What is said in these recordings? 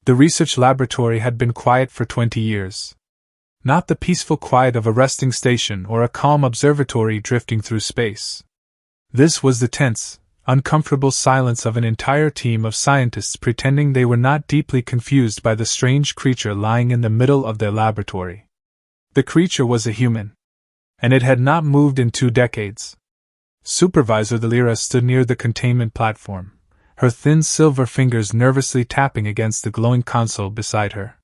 The research laboratory had been quiet for 20 years. Not the peaceful quiet of a resting station or a calm observatory drifting through space. This was the tense, uncomfortable silence of an entire team of scientists pretending they were not deeply confused by the strange creature lying in the middle of their laboratory. The creature was a human. And it had not moved in 2 decades. Supervisor Delira stood near the containment platform, her thin silver fingers nervously tapping against the glowing console beside her.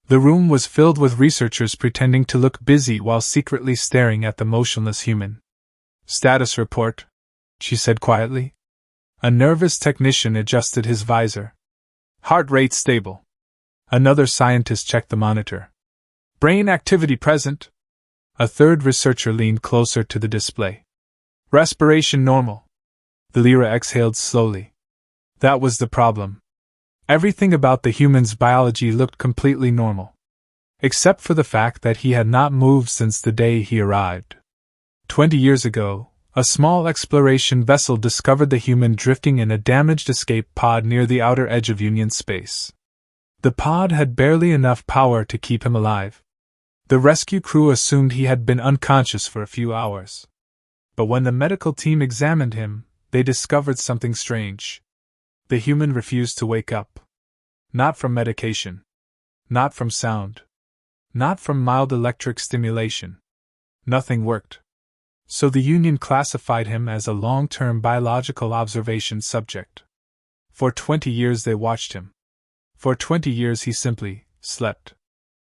The room was filled with researchers pretending to look busy while secretly staring at the motionless human. "Status report," she said quietly. A nervous technician adjusted his visor. "Heart rate stable." Another scientist checked the monitor. "Brain activity present." A third researcher leaned closer to the display. "Respiration normal." Delira exhaled slowly. That was the problem. Everything about the human's biology looked completely normal. Except for the fact that he had not moved since the day he arrived. 20 years ago, a small exploration vessel discovered the human drifting in a damaged escape pod near the outer edge of Union space. The pod had barely enough power to keep him alive. The rescue crew assumed he had been unconscious for a few hours. But when the medical team examined him, they discovered something strange. The human refused to wake up. Not from medication. Not from sound. Not from mild electric stimulation. Nothing worked. So the Union classified him as a long-term biological observation subject. For 20 years they watched him. For 20 years he simply slept.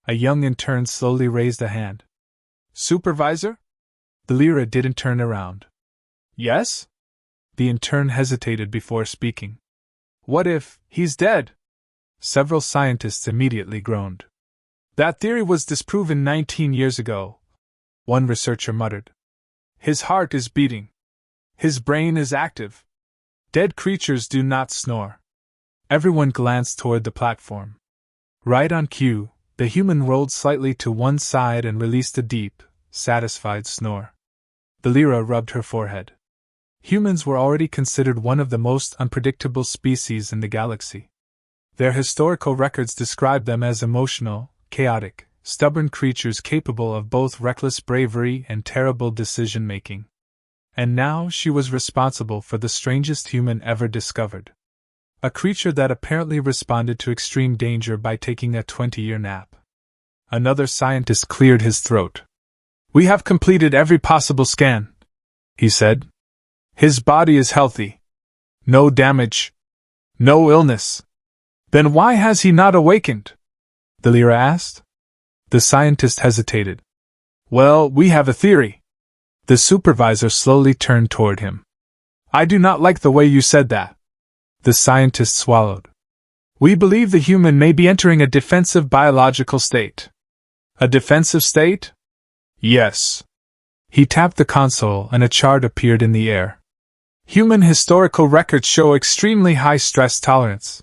A young intern slowly raised a hand. "Supervisor?" Delira didn't turn around. "Yes?" The intern hesitated before speaking. "What if he's dead?" Several scientists immediately groaned. "That theory was disproven 19 years ago," one researcher muttered. "His heart is beating. His brain is active. Dead creatures do not snore." Everyone glanced toward the platform. Right on cue, the human rolled slightly to one side and released a deep, satisfied snore. Delira rubbed her forehead. Humans were already considered one of the most unpredictable species in the galaxy. Their historical records described them as emotional, chaotic, stubborn creatures capable of both reckless bravery and terrible decision-making. And now she was responsible for the strangest human ever discovered. A creature that apparently responded to extreme danger by taking a 20-year nap. Another scientist cleared his throat. "We have completed every possible scan," he said. "His body is healthy. No damage. No illness." "Then why has he not awakened?" Delira asked. The scientist hesitated. "Well, we have a theory." The supervisor slowly turned toward him. "I do not like the way you said that." The scientist swallowed. "We believe the human may be entering a defensive biological state." "A defensive state?" "Yes." He tapped the console and a chart appeared in the air. "Human historical records show extremely high stress tolerance.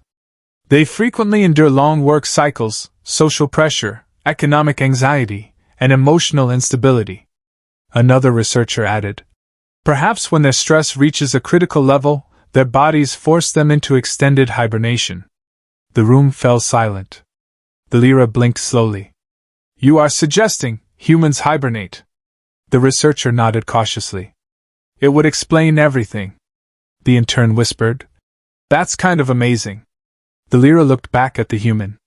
They frequently endure long work cycles, social pressure, economic anxiety, and emotional instability." Another researcher added. "Perhaps when their stress reaches a critical level, their bodies force them into extended hibernation." The room fell silent. Delira blinked slowly. "You are suggesting humans hibernate?" The researcher nodded cautiously. "It would explain everything," the intern whispered. "That's kind of amazing." Delira looked back at the human.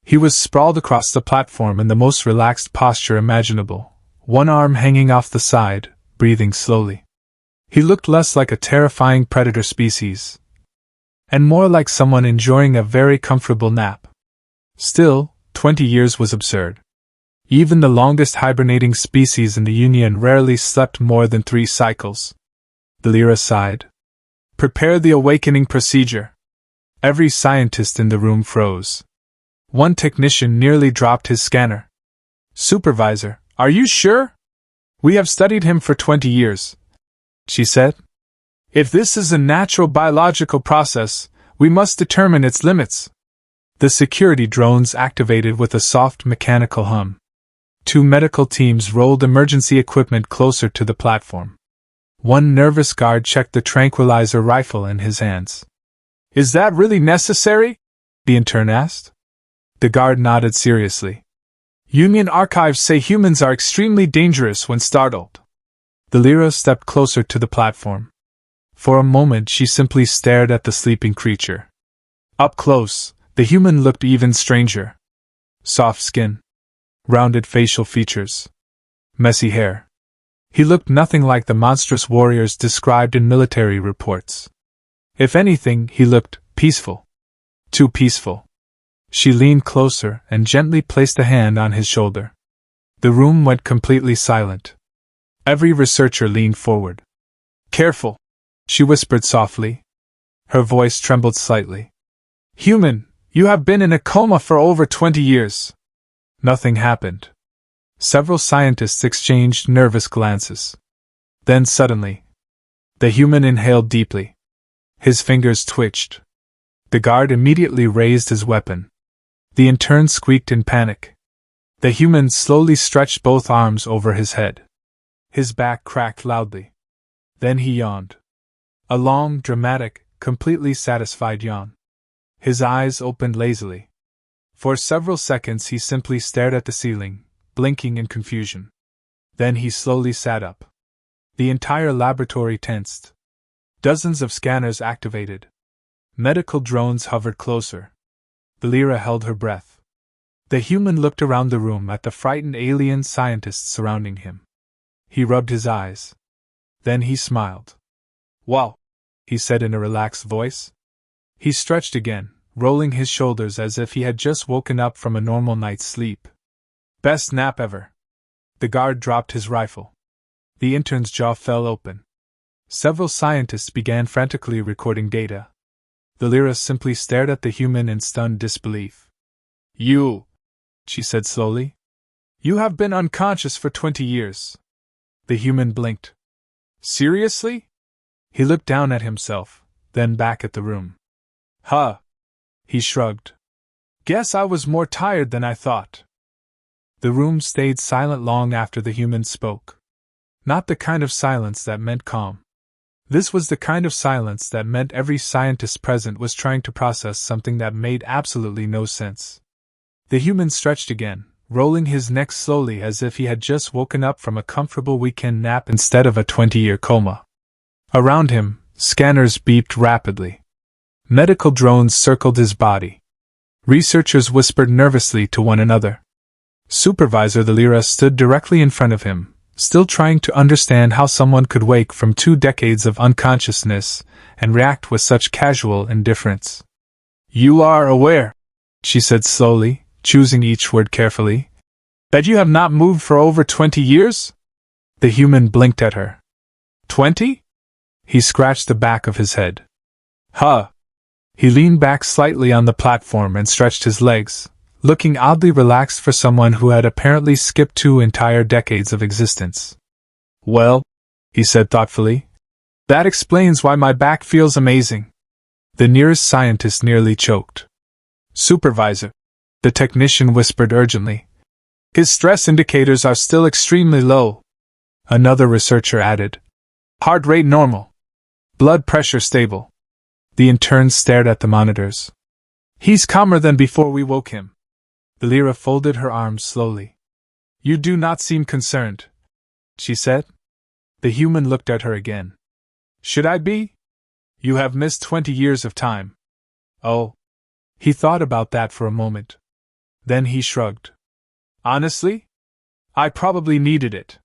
He was sprawled across the platform in the most relaxed posture imaginable, one arm hanging off the side, breathing slowly. He looked less like a terrifying predator species, and more like someone enjoying a very comfortable nap. Still, 20 years was absurd. Even the longest hibernating species in the Union rarely slept more than 3 cycles. Delira sighed. "Prepare the awakening procedure." Every scientist in the room froze. One technician nearly dropped his scanner. "Supervisor, are you sure? We have studied him for 20 years, she said. "If this is a natural biological process, we must determine its limits." The security drones activated with a soft mechanical hum. 2 medical teams rolled emergency equipment closer to the platform. One nervous guard checked the tranquilizer rifle in his hands. "Is that really necessary?" the intern asked. The guard nodded seriously. Union archives say humans are extremely dangerous when startled. The Lyra stepped closer to the platform. For a moment she simply stared at the sleeping creature. Up close, the human looked even stranger. Soft skin. Rounded facial features. Messy hair. He looked nothing like the monstrous warriors described in military reports. If anything, he looked peaceful. Too peaceful. She leaned closer and gently placed a hand on his shoulder. The room went completely silent. Every researcher leaned forward. Careful, she whispered softly. Her voice trembled slightly. Human, you have been in a coma for over 20 years. Nothing happened. Several scientists exchanged nervous glances. Then suddenly, the human inhaled deeply. His fingers twitched. The guard immediately raised his weapon. The intern squeaked in panic. The human slowly stretched both arms over his head. His back cracked loudly. Then he yawned. A long, dramatic, completely satisfied yawn. His eyes opened lazily. For several seconds he simply stared at the ceiling, blinking in confusion. Then he slowly sat up. The entire laboratory tensed. Dozens of scanners activated. Medical drones hovered closer. The Lyra held her breath. The human looked around the room at the frightened alien scientists surrounding him. He rubbed his eyes. Then he smiled. Wow, he said in a relaxed voice. He stretched again, rolling his shoulders as if he had just woken up from a normal night's sleep. Best nap ever. The guard dropped his rifle. The intern's jaw fell open. Several scientists began frantically recording data. The Lyra simply stared at the human in stunned disbelief. You, she said slowly. You have been unconscious for 20 years. The human blinked. Seriously? He looked down at himself, then back at the room. Huh. He shrugged. Guess I was more tired than I thought. The room stayed silent long after the human spoke. Not the kind of silence that meant calm. This was the kind of silence that meant every scientist present was trying to process something that made absolutely no sense. The human stretched again, rolling his neck slowly as if he had just woken up from a comfortable weekend nap instead of a 20-year coma. Around him, scanners beeped rapidly. Medical drones circled his body. Researchers whispered nervously to one another. Supervisor the Lyra stood directly in front of him, still trying to understand how someone could wake from 2 decades of unconsciousness and react with such casual indifference. You are aware, she said slowly, choosing each word carefully, that you have not moved for over 20 years? The human blinked at her. 20? He scratched the back of his head. Huh. He leaned back slightly on the platform and stretched his legs, looking oddly relaxed for someone who had apparently skipped 2 entire decades of existence. Well, he said thoughtfully, that explains why my back feels amazing. The nearest scientist nearly choked. Supervisor, the technician whispered urgently. His stress indicators are still extremely low. Another researcher added. Heart rate normal. Blood pressure stable. The intern stared at the monitors. He's calmer than before we woke him. The Lyra folded her arms slowly. You do not seem concerned, she said. The human looked at her again. Should I be? You have missed 20 years of time. Oh. He thought about that for a moment. Then he shrugged. Honestly? I probably needed it.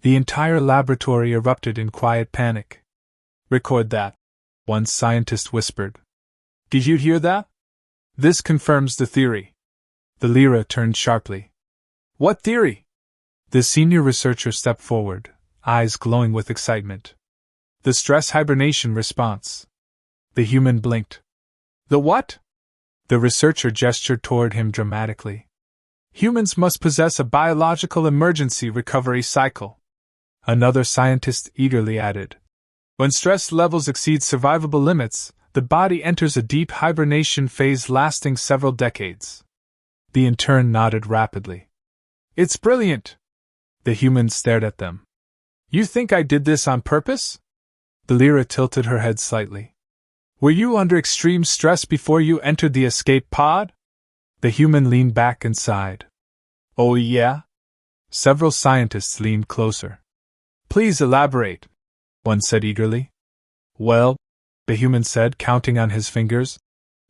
The entire laboratory erupted in quiet panic. Record that, one scientist whispered. Did you hear that? This confirms the theory. The Lyra turned sharply. What theory? The senior researcher stepped forward, eyes glowing with excitement. The stress hibernation response. The human blinked. The what? The researcher gestured toward him dramatically. Humans must possess a biological emergency recovery cycle. Another scientist eagerly added. When stress levels exceed survivable limits, the body enters a deep hibernation phase lasting several decades. The intern nodded rapidly. It's brilliant. The human stared at them. You think I did this on purpose? The Lyra tilted her head slightly. Were you under extreme stress before you entered the escape pod? The human leaned back and sighed. Oh yeah? Several scientists leaned closer. Please elaborate, one said eagerly. Well, the human said, counting on his fingers,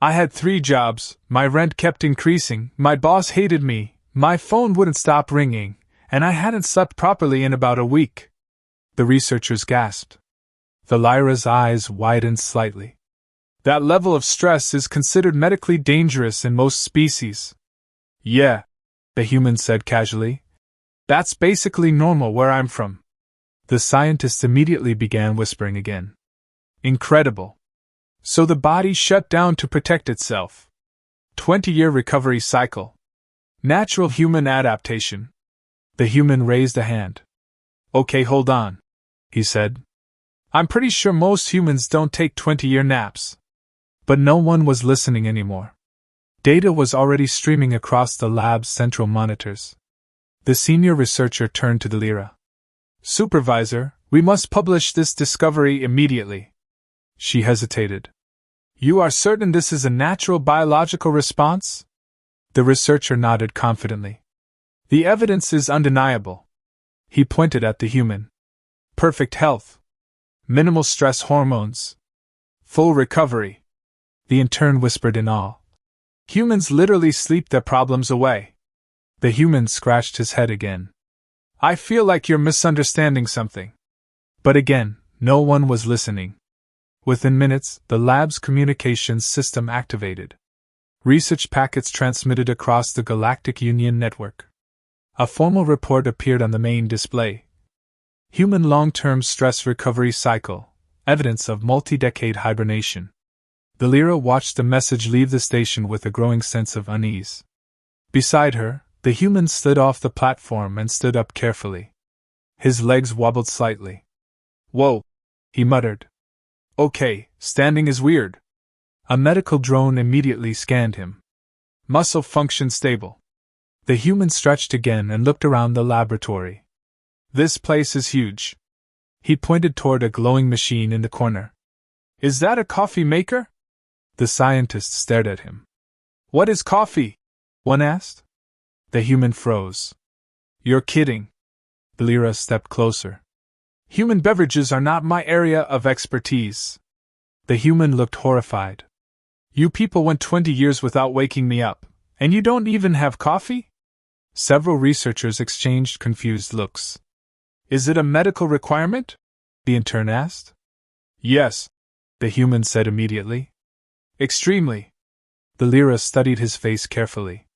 I had 3 jobs, my rent kept increasing, my boss hated me, my phone wouldn't stop ringing, and I hadn't slept properly in about a week. The researchers gasped. The Lyra's eyes widened slightly. That level of stress is considered medically dangerous in most species. Yeah, the human said casually. That's basically normal where I'm from. The scientist immediately began whispering again. Incredible. So the body shut down to protect itself. 20-year recovery cycle. Natural human adaptation. The human raised a hand. Okay, hold on, he said. I'm pretty sure most humans don't take 20-year naps. But no one was listening anymore. Data was already streaming across the lab's central monitors. The senior researcher turned to the Lyra. Supervisor, we must publish this discovery immediately. She hesitated. You are certain this is a natural biological response? The researcher nodded confidently. The evidence is undeniable. He pointed at the human. Perfect health. Minimal stress hormones. Full recovery. The intern whispered in awe. Humans literally sleep their problems away. The human scratched his head again. I feel like you're misunderstanding something. But again, no one was listening. Within minutes, the lab's communications system activated. Research packets transmitted across the Galactic Union network. A formal report appeared on the main display. Human long-term stress recovery cycle, evidence of multi-decade hibernation. The Lyra watched the message leave the station with a growing sense of unease. Beside her, the human slid off the platform and stood up carefully. His legs wobbled slightly. Whoa, he muttered. Okay, standing is weird. A medical drone immediately scanned him. Muscle function stable. The human stretched again and looked around the laboratory. This place is huge. He pointed toward a glowing machine in the corner. Is that a coffee maker? The scientist stared at him. What is coffee? One asked. The human froze. You're kidding. The Lyra stepped closer. Human beverages are not my area of expertise. The human looked horrified. You people went 20 years without waking me up, and you don't even have coffee? Several researchers exchanged confused looks. Is it a medical requirement? The intern asked. Yes, the human said immediately. Extremely. The Lyra studied his face carefully.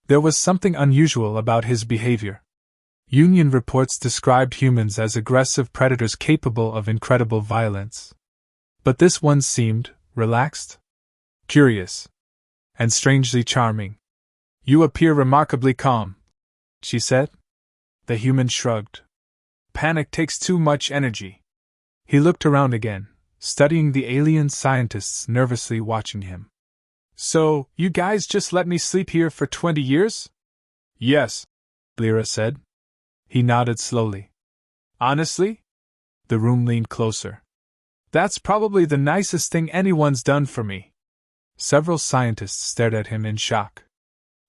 There was something unusual about his behavior. Union reports described humans as aggressive predators capable of incredible violence. But this one seemed relaxed, curious, and strangely charming. You appear remarkably calm, she said. The human shrugged. Panic takes too much energy. He looked around again, studying the alien scientists nervously watching him. So, you guys just let me sleep here for 20 years? Yes, Lyra said. He nodded slowly. Honestly? The room leaned closer. That's probably the nicest thing anyone's done for me. Several scientists stared at him in shock.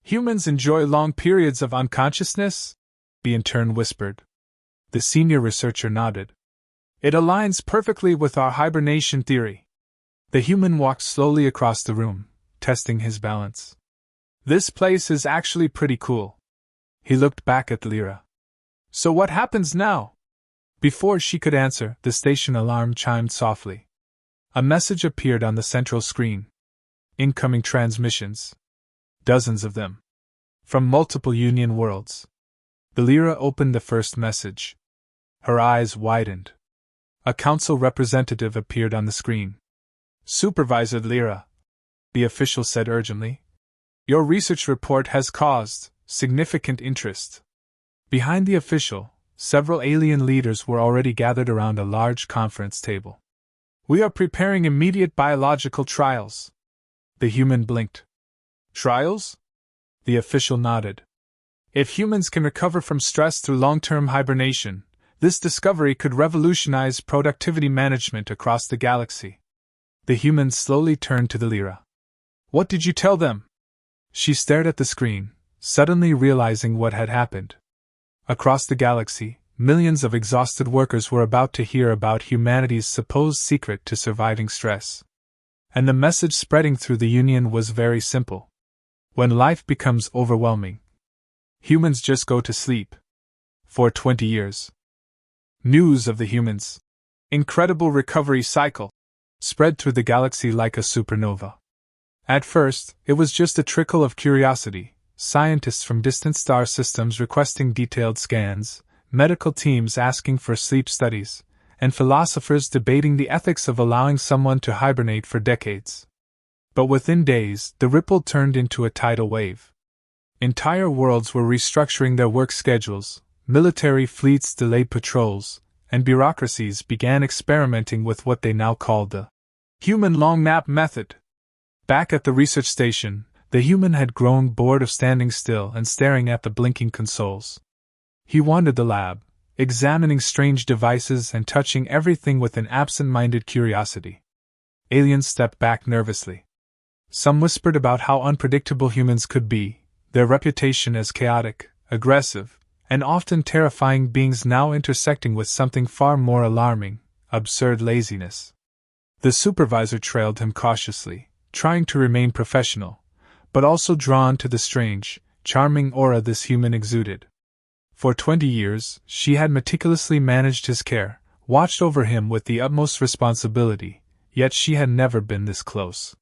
Humans enjoy long periods of unconsciousness? The intern whispered. The senior researcher nodded. It aligns perfectly with our hibernation theory. The human walked slowly across the room, testing his balance. This place is actually pretty cool. He looked back at Lyra. So what happens now? Before she could answer, the station alarm chimed softly. A message appeared on the central screen. Incoming transmissions. Dozens of them. From multiple Union worlds. The Lyra opened the first message. Her eyes widened. A council representative appeared on the screen. Supervisor Lyra, the official said urgently. Your research report has caused significant interest. Behind the official, several alien leaders were already gathered around a large conference table. We are preparing immediate biological trials. The human blinked. Trials? The official nodded. If humans can recover from stress through long-term hibernation, this discovery could revolutionize productivity management across the galaxy. The human slowly turned to the Lyra. What did you tell them? She stared at the screen, suddenly realizing what had happened. Across the galaxy, millions of exhausted workers were about to hear about humanity's supposed secret to surviving stress. And the message spreading through the Union was very simple. When life becomes overwhelming, humans just go to sleep. For 20 years. News of the humans' incredible recovery cycle spread through the galaxy like a supernova. At first, it was just a trickle of curiosity, scientists from distant star systems requesting detailed scans, medical teams asking for sleep studies, and philosophers debating the ethics of allowing someone to hibernate for decades. But within days, the ripple turned into a tidal wave. Entire worlds were restructuring their work schedules, military fleets delayed patrols, and bureaucracies began experimenting with what they now called the human long nap method. Back at the research station, the human had grown bored of standing still and staring at the blinking consoles. He wandered the lab, examining strange devices and touching everything with an absent-minded curiosity. Aliens stepped back nervously. Some whispered about how unpredictable humans could be, their reputation as chaotic, aggressive, and often terrifying beings now intersecting with something far more alarming: absurd laziness. The supervisor trailed him cautiously, trying to remain professional, but also drawn to the strange, charming aura this human exuded. For 20 years, she had meticulously managed his care, watched over him with the utmost responsibility, yet she had never been this close.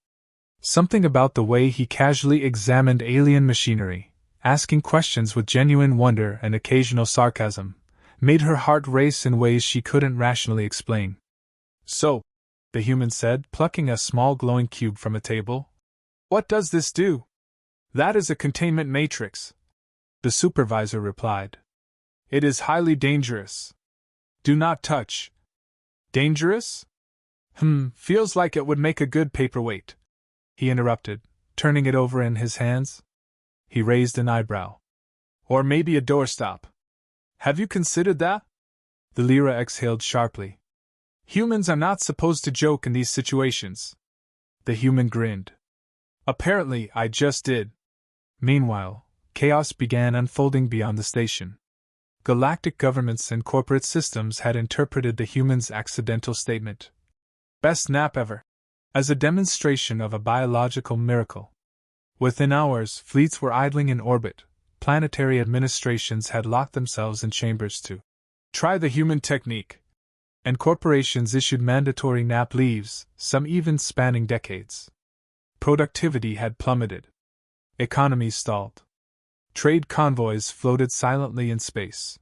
Something about the way he casually examined alien machinery, asking questions with genuine wonder and occasional sarcasm, made her heart race in ways she couldn't rationally explain. "So," the human said, plucking a small glowing cube from a table, "what does this do?" "That is a containment matrix," the supervisor replied. "It is highly dangerous. Do not touch." "Dangerous? Feels like it would make a good paperweight," he interrupted, turning it over in his hands. He raised an eyebrow. "Or maybe a doorstop. Have you considered that?" The Lyra exhaled sharply. "Humans are not supposed to joke in these situations." The human grinned. "Apparently, I just did." Meanwhile, chaos began unfolding beyond the station. Galactic governments and corporate systems had interpreted the human's accidental statement, "best nap ever," as a demonstration of a biological miracle. Within hours, fleets were idling in orbit, planetary administrations had locked themselves in chambers to try the human technique, and corporations issued mandatory nap leaves, some even spanning decades. Productivity had plummeted. Economies stalled. Trade convoys floated silently in space.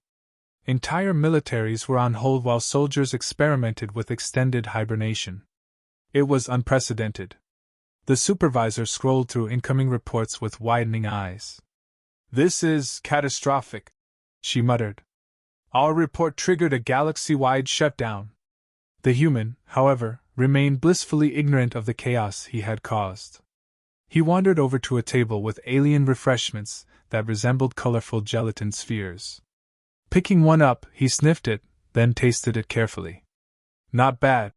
Entire militaries were on hold while soldiers experimented with extended hibernation. It was unprecedented. The supervisor scrolled through incoming reports with widening eyes. "This is catastrophic," she muttered. "Our report triggered a galaxy-wide shutdown." The human, however, remained blissfully ignorant of the chaos he had caused. He wandered over to a table with alien refreshments that resembled colorful gelatin spheres. Picking one up, he sniffed it, then tasted it carefully. "Not bad,"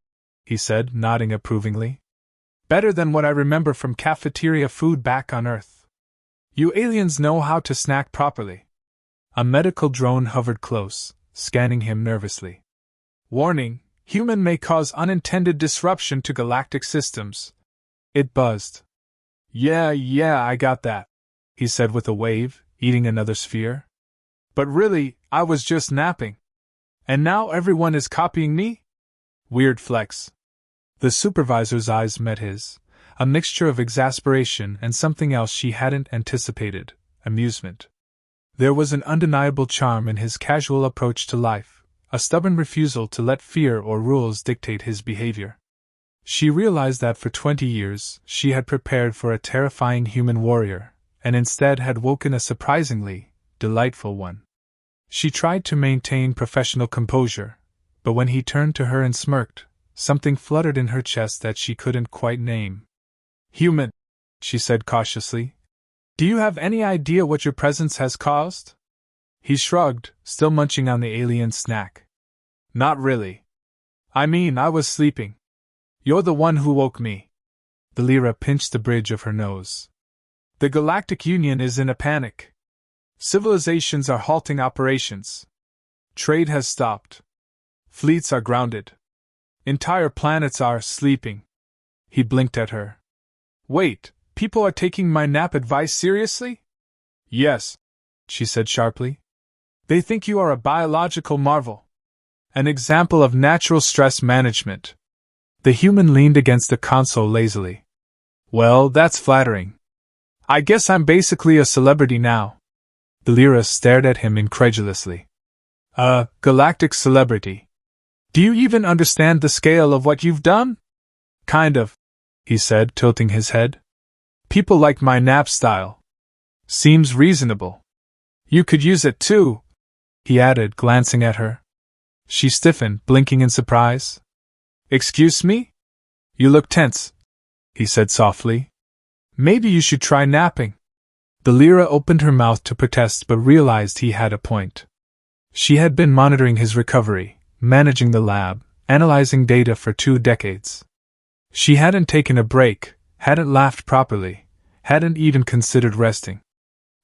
he said, nodding approvingly. "Better than what I remember from cafeteria food back on Earth. You aliens know how to snack properly." A medical drone hovered close, scanning him nervously. "Warning, human may cause unintended disruption to galactic systems." It buzzed. Yeah, I got that," he said with a wave, eating another sphere. "But really, I was just napping. And now everyone is copying me? Weird flex." The supervisor's eyes met his, a mixture of exasperation and something else she hadn't anticipated: amusement. There was an undeniable charm in his casual approach to life, a stubborn refusal to let fear or rules dictate his behavior. She realized that for 20 years she had prepared for a terrifying human warrior, and instead had woken a surprisingly delightful one. She tried to maintain professional composure, but when he turned to her and smirked, something fluttered in her chest that she couldn't quite name. "Human," she said cautiously, "do you have any idea what your presence has caused?" He shrugged, still munching on the alien snack. "Not really. I mean, I was sleeping. You're the one who woke me." The Lyra pinched the bridge of her nose. The Galactic Union is in a panic. Civilizations are halting operations. Trade has stopped. Fleets are grounded. Entire planets are sleeping. He blinked at her. Wait, people are taking my nap advice seriously? Yes, she said sharply. They think you are a biological marvel. An example of natural stress management. The human leaned against the console lazily. Well, that's flattering. I guess I'm basically a celebrity now. The Lyra stared at him incredulously. A galactic celebrity. Do you even understand the scale of what you've done? Kind of, he said, tilting his head. People like my nap style. Seems reasonable. You could use it too, he added, glancing at her. She stiffened, blinking in surprise. Excuse me? You look tense, he said softly. Maybe you should try napping. The Lyra opened her mouth to protest but realized he had a point. She had been monitoring his recovery, managing the lab, analyzing data for 2 decades. She hadn't taken a break, hadn't laughed properly, hadn't even considered resting.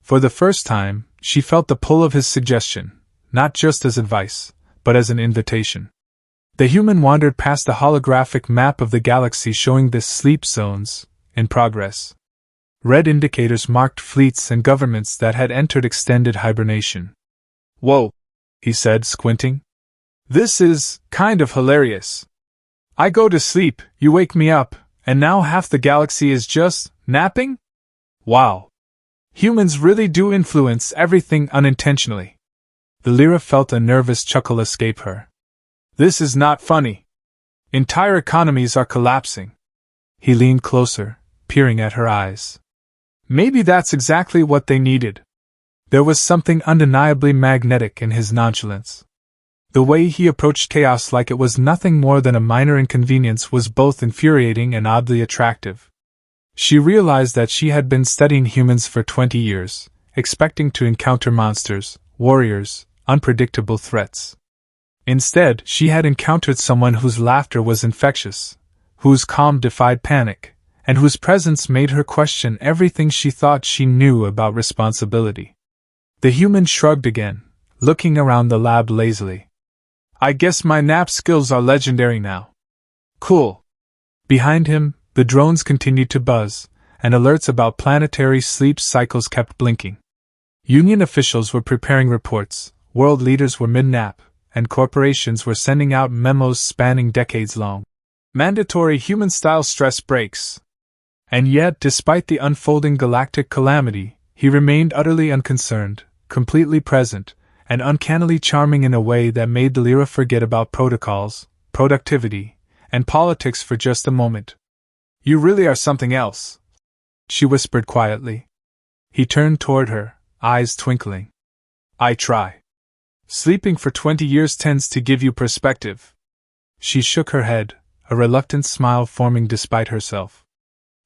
For the first time, she felt the pull of his suggestion, not just as advice, but as an invitation. The human wandered past the holographic map of the galaxy showing the sleep zones, in progress. Red indicators marked fleets and governments that had entered extended hibernation. Whoa, he said, squinting. This is kind of hilarious. I go to sleep, you wake me up, and now half the galaxy is just napping? Wow. Humans really do influence everything unintentionally. The Lyra felt a nervous chuckle escape her. This is not funny. Entire economies are collapsing. He leaned closer, peering at her eyes. Maybe that's exactly what they needed. There was something undeniably magnetic in his nonchalance. The way he approached chaos like it was nothing more than a minor inconvenience was both infuriating and oddly attractive. She realized that she had been studying humans for 20 years, expecting to encounter monsters, warriors, unpredictable threats. Instead, she had encountered someone whose laughter was infectious, whose calm defied panic, and whose presence made her question everything she thought she knew about responsibility. The human shrugged again, looking around the lab lazily. I guess my nap skills are legendary now. Cool. Behind him, the drones continued to buzz, and alerts about planetary sleep cycles kept blinking. Union officials were preparing reports, world leaders were mid-nap, and corporations were sending out memos spanning decades long. Mandatory human-style stress breaks. And yet, despite the unfolding galactic calamity, he remained utterly unconcerned, completely present, and uncannily charming in a way that made the Lyra forget about protocols, productivity, and politics for just a moment. You really are something else, she whispered quietly. He turned toward her, eyes twinkling. I try. Sleeping for 20 years tends to give you perspective. She shook her head, a reluctant smile forming despite herself.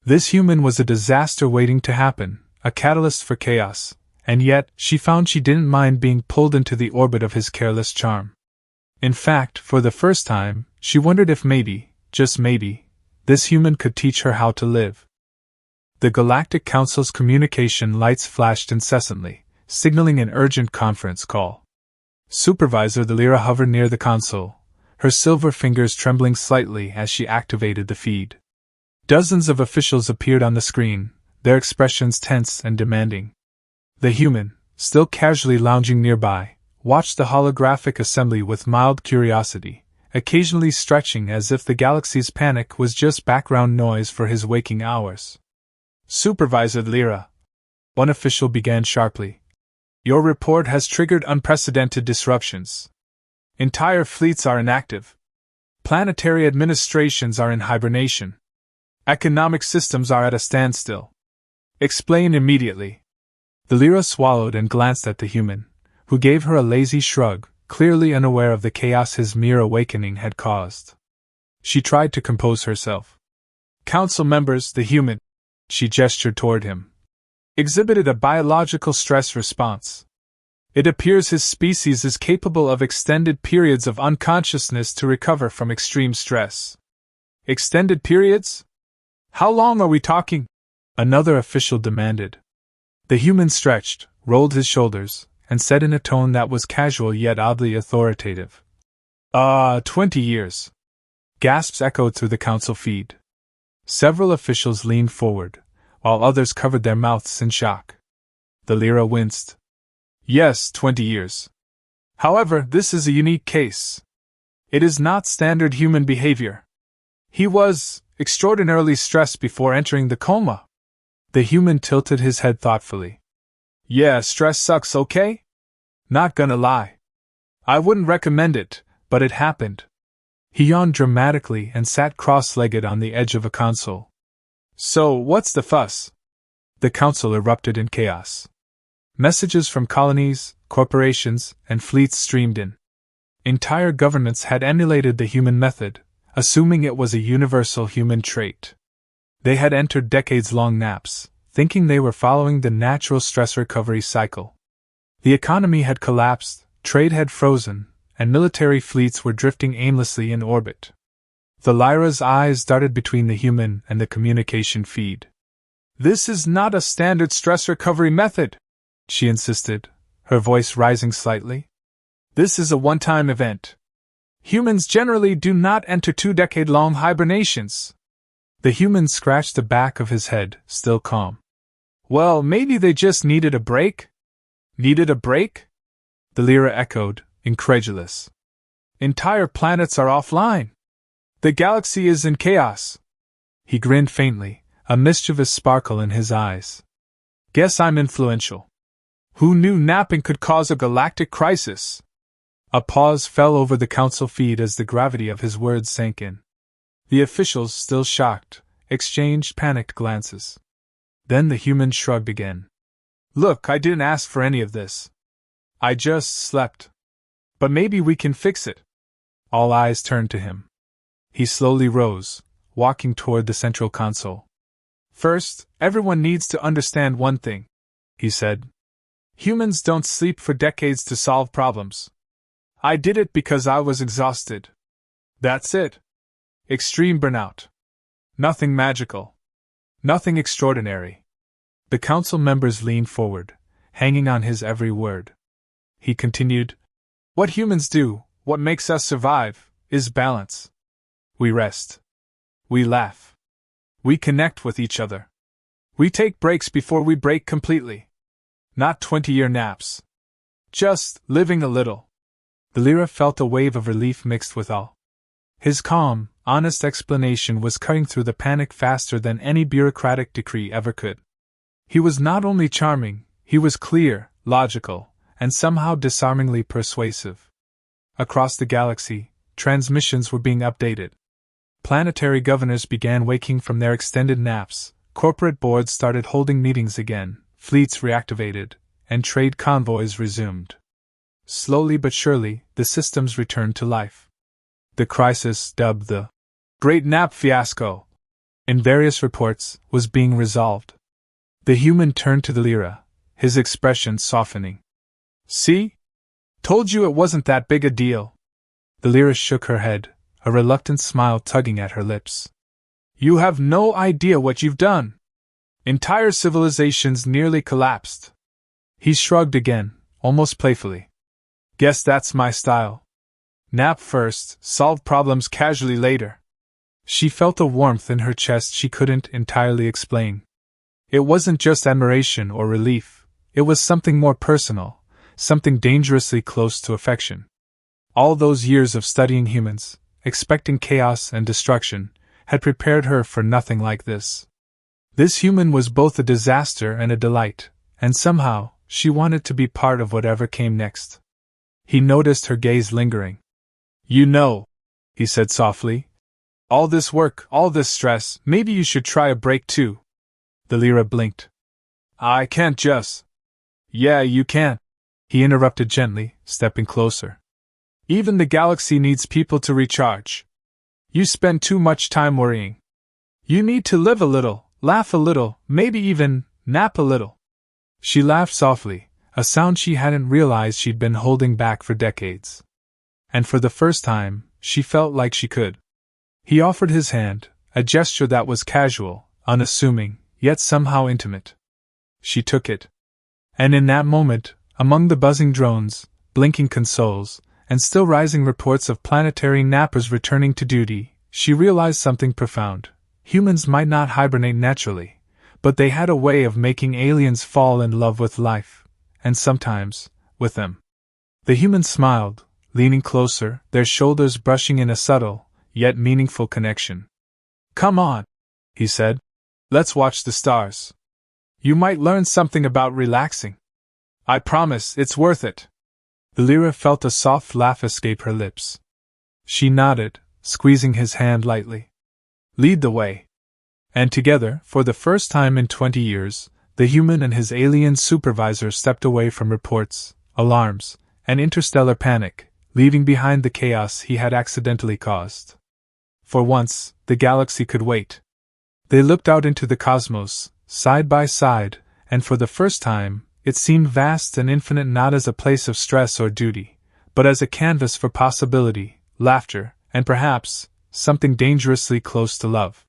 This human was a disaster waiting to happen, a catalyst for chaos, and yet she found she didn't mind being pulled into the orbit of his careless charm. In fact, for the first time, she wondered if maybe, just maybe, this human could teach her how to live. The Galactic Council's communication lights flashed incessantly, signaling an urgent conference call. Supervisor the Lyra hovered near the console, her silver fingers trembling slightly as she activated the feed. Dozens of officials appeared on the screen, their expressions tense and demanding. The human, still casually lounging nearby, watched the holographic assembly with mild curiosity, occasionally stretching as if the galaxy's panic was just background noise for his waking hours. Supervisor Lyra, one official began sharply. Your report has triggered unprecedented disruptions. Entire fleets are inactive. Planetary administrations are in hibernation. Economic systems are at a standstill. Explain immediately. The Lyra swallowed and glanced at the human, who gave her a lazy shrug, clearly unaware of the chaos his mere awakening had caused. She tried to compose herself. Council members, the human, she gestured toward him, exhibited a biological stress response. It appears his species is capable of extended periods of unconsciousness to recover from extreme stress. Extended periods? How long are we talking? Another official demanded. The human stretched, rolled his shoulders, and said in a tone that was casual yet oddly authoritative. 20 years. Gasps echoed through the council feed. Several officials leaned forward, while others covered their mouths in shock. The Lyra winced. Yes, 20 years. However, this is a unique case. It is not standard human behavior. He was extraordinarily stressed before entering the coma. The human tilted his head thoughtfully. Yeah, stress sucks, okay? Not gonna lie. I wouldn't recommend it, but it happened. He yawned dramatically and sat cross-legged on the edge of a console. So, what's the fuss? The council erupted in chaos. Messages from colonies, corporations, and fleets streamed in. Entire governments had emulated the human method, assuming it was a universal human trait. They had entered decades-long naps, thinking they were following the natural stress recovery cycle. The economy had collapsed, trade had frozen, and military fleets were drifting aimlessly in orbit. The Lyra's eyes darted between the human and the communication feed. This is not a standard stress recovery method, she insisted, her voice rising slightly. This is a one-time event. Humans generally do not enter 2-decade-long hibernations. The human scratched the back of his head, still calm. Well, maybe they just needed a break? Needed a break? The Lyra echoed, incredulous. Entire planets are offline. The galaxy is in chaos. He grinned faintly, a mischievous sparkle in his eyes. Guess I'm influential. Who knew napping could cause a galactic crisis? A pause fell over the council feed as the gravity of his words sank in. The officials, still shocked, exchanged panicked glances. Then the human shrugged again. Look, I didn't ask for any of this. I just slept. But maybe we can fix it. All eyes turned to him. He slowly rose, walking toward the central console. First, everyone needs to understand one thing, he said. Humans don't sleep for decades to solve problems. I did it because I was exhausted. That's it. Extreme burnout. Nothing magical. Nothing extraordinary. The council members leaned forward, hanging on his every word. He continued, What humans do, what makes us survive, is balance. We rest. We laugh. We connect with each other. We take breaks before we break completely. Not 20-year naps. Just living a little. The Lyra felt a wave of relief mixed with awe. His calm, honest explanation was cutting through the panic faster than any bureaucratic decree ever could. He was not only charming, he was clear, logical, and somehow disarmingly persuasive. Across the galaxy, transmissions were being updated. Planetary governors began waking from their extended naps, corporate boards started holding meetings again, fleets reactivated, and trade convoys resumed. Slowly but surely, the systems returned to life. The crisis, dubbed the Great Nap Fiasco, in various reports, was being resolved. The human turned to the Lyra, his expression softening. See? Told you it wasn't that big a deal. The Lyra shook her head, a reluctant smile tugging at her lips. You have no idea what you've done. Entire civilizations nearly collapsed. He shrugged again, almost playfully. Guess that's my style. Nap first, solve problems casually later. She felt a warmth in her chest she couldn't entirely explain. It wasn't just admiration or relief, it was something more personal, something dangerously close to affection. All those years of studying humans, expecting chaos and destruction, had prepared her for nothing like this. This human was both a disaster and a delight, and somehow, she wanted to be part of whatever came next. He noticed her gaze lingering. You know, he said softly, all this work, all this stress, maybe you should try a break too. The Lyra blinked. I can't just. Yeah, you can, he interrupted gently, stepping closer. Even the galaxy needs people to recharge. You spend too much time worrying. You need to live a little, laugh a little, maybe even nap a little. She laughed softly, a sound she hadn't realized she'd been holding back for decades. And for the first time, she felt like she could. He offered his hand, a gesture that was casual, unassuming, yet somehow intimate. She took it. And in that moment, among the buzzing drones, blinking consoles, and still rising reports of planetary nappers returning to duty, she realized something profound. Humans might not hibernate naturally, but they had a way of making aliens fall in love with life, and sometimes, with them. The human smiled, leaning closer, their shoulders brushing in a subtle, yet meaningful connection. "Come on," he said. "Let's watch the stars. You might learn something about relaxing. I promise it's worth it." Lyra felt a soft laugh escape her lips. She nodded, squeezing his hand lightly. "Lead the way." And together, for the first time in 20 years, the human and his alien supervisor stepped away from reports, alarms, and interstellar panic, leaving behind the chaos he had accidentally caused. For once, the galaxy could wait. They looked out into the cosmos, side by side, and for the first time, it seemed vast and infinite, not as a place of stress or duty, but as a canvas for possibility, laughter, and perhaps, something dangerously close to love.